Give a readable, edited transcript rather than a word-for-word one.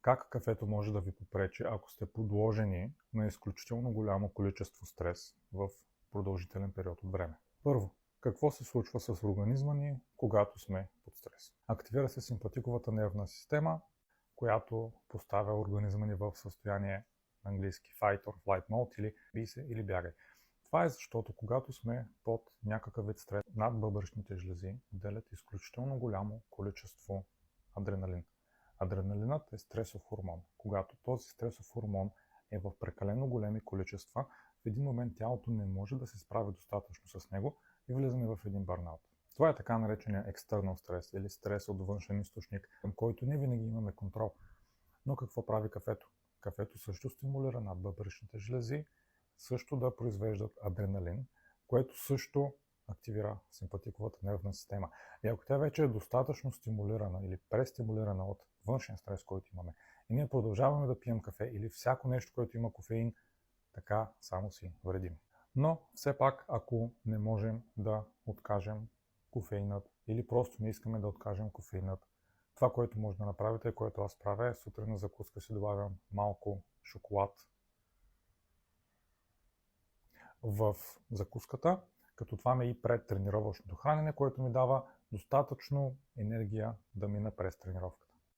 Как кафето може да ви попречи, ако сте подложени на изключително голямо количество стрес в продължителен период от време? Първо, какво се случва с организма ни, когато сме под стрес? Активира се симпатиковата нервна система, която поставя организма ни в състояние на английски fight or flight mode или бий се или бягай. Това е защото когато сме под някакъв вид стрес, надбъбречните жлези отделят изключително голямо количество адреналин. Адреналинът е стресов хормон. Когато този стресов хормон е в прекалено големи количества, в един момент тялото не може да се справи достатъчно с него и влизаме в един бърнаут. Това е така наречения external стрес или стрес от външен източник, към който не винаги имаме контрол. Но какво прави кафето? Кафето също стимулира надбъбречните жлези, също да произвеждат адреналин, което също активира симпатиковата нервна система. И ако тя вече е достатъчно стимулирана или престимулирана от външен стрес, който имаме, и ние продължаваме да пием кафе или всяко нещо, което има кофеин, така само си вредим. Но все пак, ако не можем да откажем кофеинът или просто не искаме да откажем кофеинът, това, което може да направите, което аз правя, е сутрин на закуска си добавям малко шоколад в закуската, като това ме и пред тренировъчното хранене, което ми дава достатъчно енергия да мина през тренировката.